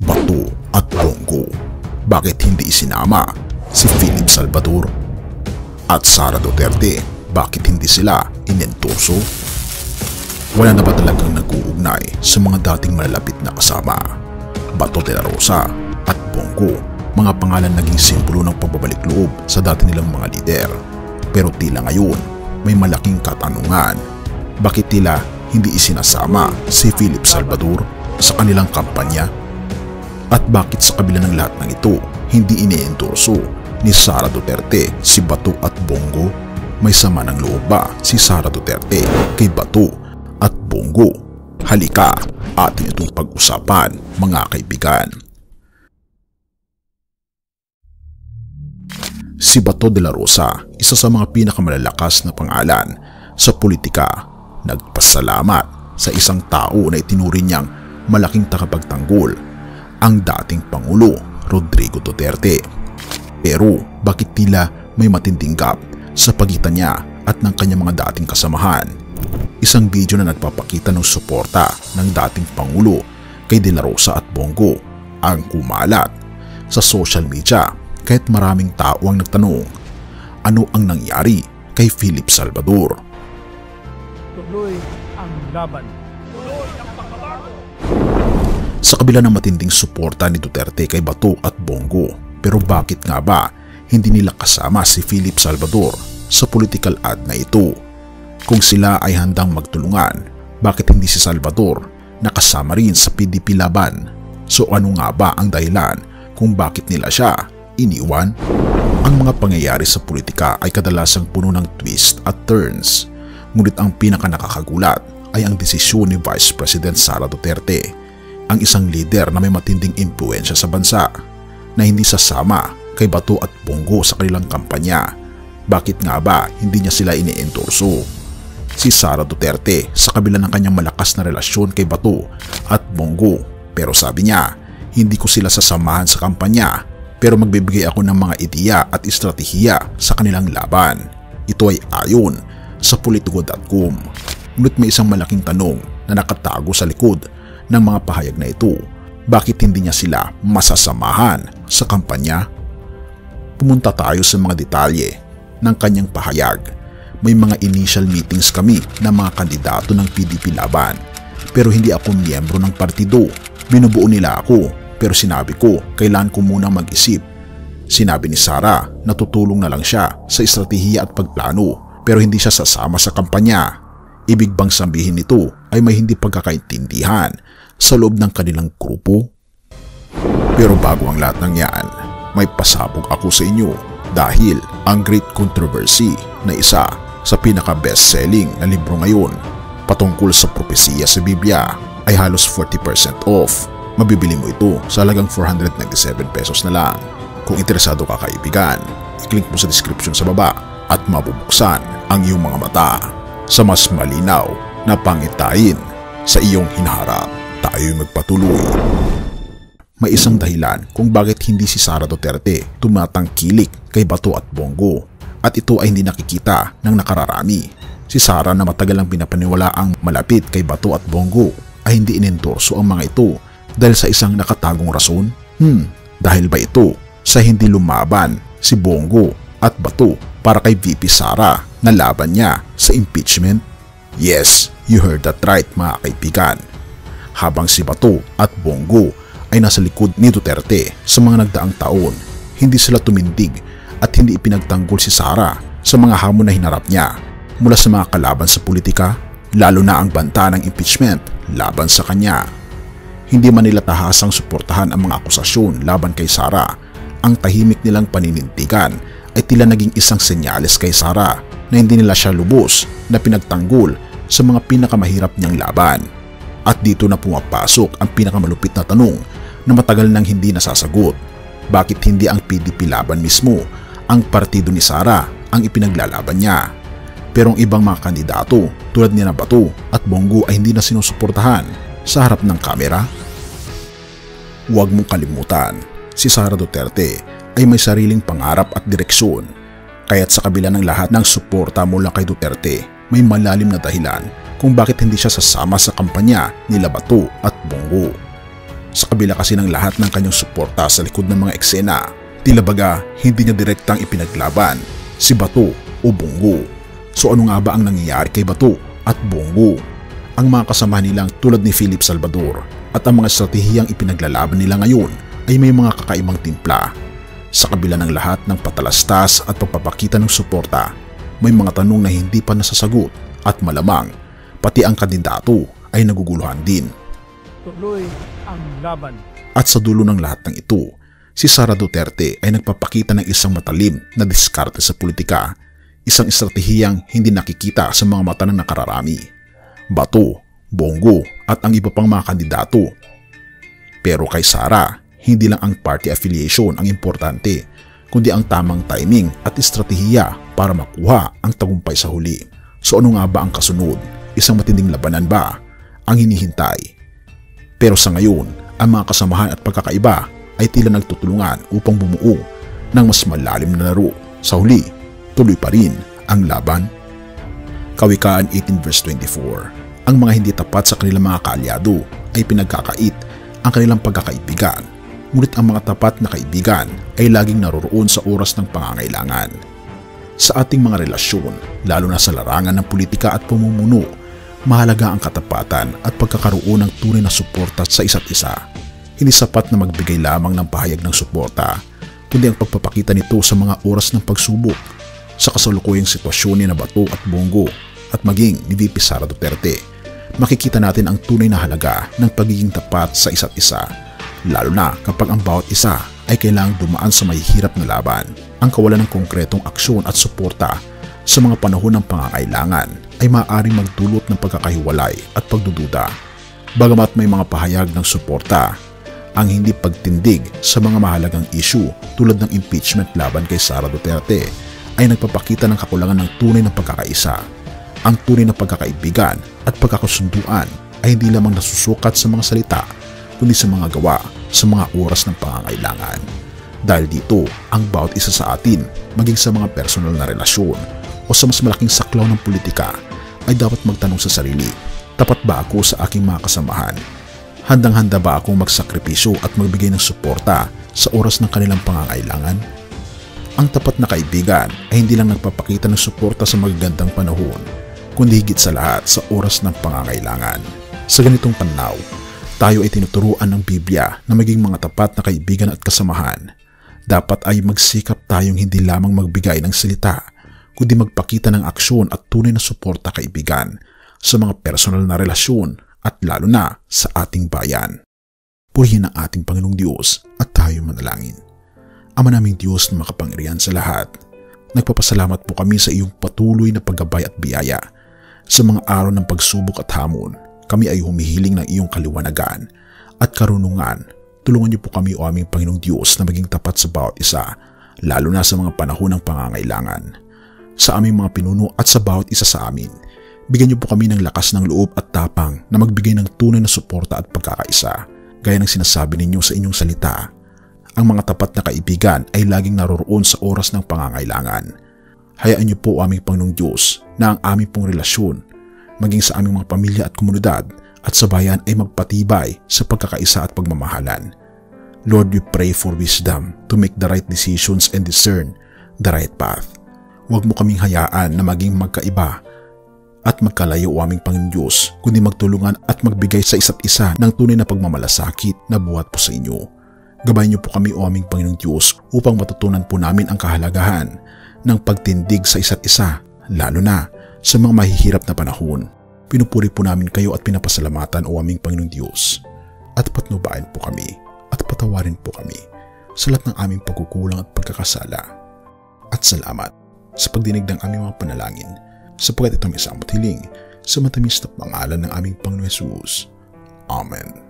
Bato at Bongo. Bakit hindi isinama si Philip Salvador at Sara Duterte? Bakit hindi sila inendorso? Wala na ba talagang nag-uugnay sa mga dating malalapit na kasama? Bato de la Rosa at Bongo, mga pangalan naging simbolo ng pagbabalik loob sa dati nilang mga lider. Pero tila ngayon, may malaking katanungan. Bakit tila hindi isinasama si Philip Salvador sa kanilang kampanya? At bakit sa kabila ng lahat ng ito, hindi ine-endorso ni Sara Duterte si Bato at Bongo? May sama ng loob ba si Sara Duterte kay Bato at Bongo? Halika, atin itong pag-usapan, mga kaibigan. Si Bato de la Rosa, isa sa mga pinakamalalakas na pangalan sa politika, nagpasalamat sa isang tao na itinuring niyang malaking tagapagtanggol, ang dating Pangulo Rodrigo Duterte. Pero bakit tila may matinding gap sa pagitan niya at ng kanyang mga dating kasamahan? Isang video na nagpapakita ng suporta ng dating Pangulo kay De La Rosa at Bongo ang kumalat sa social media, kahit maraming tao ang nagtanong, ano ang nangyari kay Philip Salvador? Tuloy ang laban. Tuloy ang pagbabago. Sa kabila ng matinding suporta ni Duterte kay Bato at Bongo, pero bakit nga ba hindi nila kasama si Philip Salvador sa political ad na ito? Kung sila ay handang magtulungan, bakit hindi si Salvador nakasama rin sa PDP laban? So ano nga ba ang dahilan kung bakit nila siya iniwan? Ang mga pangyayari sa politika ay kadalasang puno ng twist at turns. Ngunit ang pinakanakakagulat ay ang desisyon ni Vice President Sara Duterte, ang isang leader na may matinding impluensya sa bansa, na hindi sasama kay Bato at Bongo sa kanilang kampanya. Bakit nga ba hindi niya sila ine-endorso? Si Sara Duterte, sa kabila ng kanyang malakas na relasyon kay Bato at Bongo, pero sabi niya, hindi ko sila sasamahan sa kampanya, pero magbibigay ako ng mga ideya at estratehiya sa kanilang laban. Ito ay ayon sa Politico.com. Ngunit may isang malaking tanong na nakatago sa likod ng mga pahayag na ito. Bakit hindi niya sila masasamahan sa kampanya? Pumunta tayo sa mga detalye ng kanyang pahayag. May mga initial meetings kami ng mga kandidato ng PDP laban, pero hindi ako miyembro ng partido. Binubuo nila ako, pero sinabi ko kailangan ko muna mag-isip. Sinabi ni Sara na tutulong na lang siya sa estratehiya at pagplano, pero hindi siya sasama sa kampanya. Ibig bang sabihin nito ay may hindi pagkakaintindihan sa loob ng kanilang grupo? Pero bago ang lahat ng yan, may pasabog ako sa inyo dahil ang Great Controversy na isa sa pinaka-best-selling na libro ngayon patungkol sa propesiya sa Biblia ay halos 40% off. Mabibili mo ito sa halagang 497 pesos na lang. Kung interesado ka, kaibigan, i-click mo sa description sa baba at mabubuksan ang iyong mga mata sa mas malinaw na pangitain sa iyong hinaharap. Tayo'y magpatuloy. May isang dahilan kung bakit hindi si Sara Duterte tumatangkilik kay Bato at Bongo, at ito ay hindi nakikita ng nakararami. Si Sara, na matagal ang pinapaniwala ang malapit kay Bato at Bongo, ay hindi inendorso ang mga ito dahil sa isang nakatagong rason. Dahil ba ito sa hindi lumaban si Bongo at Bato para kay VP Sara na laban niya sa impeachment? Yes, you heard that right, mga kaibigan. Habang si Bato at Bongo ay nasa likod ni Duterte sa mga nagdaang taon, hindi sila tumindig at hindi ipinagtanggol si Sara sa mga hamon na hinarap niya mula sa mga kalaban sa politika, lalo na ang banta ng impeachment laban sa kanya. Hindi man nila tahasang suportahan ang mga akusasyon laban kay Sara. Ang tahimik nilang paninindigan ay tila naging isang senyales kay Sara na hindi nila siya lubos na pinagtanggol sa mga pinakamahirap niyang laban. At dito na pumapasok ang pinakamalupit na tanong na matagal nang hindi nasasagot. Bakit hindi ang PDP laban mismo ang partido ni Sara ang ipinaglalaban niya? Pero ang ibang mga kandidato tulad ni Bato at Bongo ay hindi na sinusuportahan sa harap ng kamera. Huwag mong kalimutan, si Sara Duterte ay may sariling pangarap at direksyon. Kaya't sa kabila ng lahat ng suporta mula kay Duterte, may malalim na dahilan kung bakit hindi siya sasama sa kampanya nila Bato at Bongo. Sa kabila kasi ng lahat ng kanyang suporta sa likod ng mga eksena, tila baga hindi niya direktang ipinaglaban si Bato o Bongo. So ano nga ba ang nangyayari kay Bato at Bongo? Ang mga kasama nilang tulad ni Philip Salvador at ang mga estratehiyang ipinaglalaban nila ngayon ay may mga kakaibang timpla. Sa kabila ng lahat ng patalastas at pagpapakita ng suporta, may mga tanong na hindi pa nasasagot at malamang pati ang kandidato ay naguguluhan din. Tuloy ang laban. At sa dulo ng lahat ng ito, si Sara Duterte ay nagpapakita ng isang matalim na diskarte sa politika, isang estratehiyang hindi nakikita sa mga mata ng nakararami. Bato, Bongo at ang iba pang mga kandidato. Pero kay Sara, hindi lang ang party affiliation ang importante, kundi ang tamang timing at estratehiya para makuha ang tagumpay sa huli. So ano nga ba ang kasunod? Isang matinding labanan ba ang hinihintay? Pero sa ngayon, ang mga kasamahan at pagkakaiba ay tila nagtutulungan upang bumuo ng mas malalim na laro. Sa huli, tuloy pa rin ang laban. Kawikaan 18 verse 24. Ang mga hindi tapat sa kanilang mga kaalyado ay pinagkakait ang kanilang pagkakaibigan, ngunit ang mga tapat na kaibigan ay laging naroroon sa oras ng pangangailangan. Sa ating mga relasyon, lalo na sa larangan ng politika at pamumuno, mahalaga ang katapatan at pagkakaroon ng tunay na suporta sa isa't isa. Hindi sapat na magbigay lamang ng pahayag ng suporta, kundi ang pagpapakita nito sa mga oras ng pagsubok. Sa kasalukuyang sitwasyon ni Bato at Bongo at maging ni VP Sara Duterte, makikita natin ang tunay na halaga ng pagiging tapat sa isa't isa, lalo na kapag ang bawat isa ay kailangang dumaan sa mahihirap na laban. Ang kawalan ng konkretong aksyon at suporta sa mga panahon ng pangangailangan ay maaaring magdulot ng pagkakahiwalay at pagdududa. Bagamat may mga pahayag ng suporta, ang hindi pagtindig sa mga mahalagang issue tulad ng impeachment laban kay Sara Duterte ay nagpapakita ng kakulangan ng tunay na pagkakaisa. Ang tunay na pagkakaibigan at pagkakasunduan ay hindi lamang nasusukat sa mga salita, kundi sa mga gawa sa mga oras ng pangangailangan. Dahil dito, ang bawat isa sa atin, maging sa mga personal na relasyon o sa mas malaking saklaw ng politika, ay dapat magtanong sa sarili, tapat ba ako sa aking mga kasamahan? Handang-handa ba akong magsakripisyo at magbigay ng suporta sa oras ng kanilang pangangailangan? Ang tapat na kaibigan ay hindi lang nagpapakita ng suporta sa magagandang panahon, kundi higit sa lahat sa oras ng pangangailangan. Sa ganitong pananaw, tayo ay tinuturuan ng Biblia na maging mga tapat na kaibigan at kasamahan. Dapat ay magsikap tayong hindi lamang magbigay ng salita, kundi magpakita ng aksyon at tunay na suporta kaibigan sa mga personal na relasyon at lalo na sa ating bayan. Purihin ang ating Panginoong Diyos at tayo manalangin. Ama naming Diyos na makapangyarihan sa lahat, nagpapasalamat po kami sa iyong patuloy na paggabay at biyaya. Sa mga araw ng pagsubok at hamon, kami ay humihiling ng iyong kaliwanagan at karunungan. Tulungan niyo po kami o aming Panginoong Diyos na maging tapat sa bawat isa, lalo na sa mga panahon ng pangangailangan. Sa aming mga pinuno at sa bawat isa sa amin, bigyan niyo po kami ng lakas ng loob at tapang na magbigay ng tunay na suporta at pagkakaisa. Gaya ng sinasabi ninyo sa inyong salita, ang mga tapat na kaibigan ay laging naroroon sa oras ng pangangailangan. Hayaan niyo po aming Panginoong Diyos na ang aming pong relasyon, maging sa aming mga pamilya at komunidad at sa bayan ay magpatibay sa pagkakaisa at pagmamahalan. Lord, we pray for wisdom to make the right decisions and discern the right path. Huwag mo kaming hayaan na maging magkaiba at magkalayo o aming Panginoon Diyos, kundi magtulungan at magbigay sa isa't isa ng tunay na pagmamalasakit na buhat po sa inyo. Gabayan niyo po kami o aming Panginoong Diyos upang matutunan po namin ang kahalagahan ng pagtindig sa isa't isa, lalo na sa mga mahihirap na panahon. Pinupuri po namin kayo at pinapasalamatan o aming Panginoong Diyos. At patnubayan po kami at patawarin po kami sa lahat ng aming pagkukulang at pagkakasala. At salamat sa pagdinig ng aming mga panalangin, sapagkat ito may samot hiling sa matamis na pangalan ng aming Panginoon Hesus. Amen.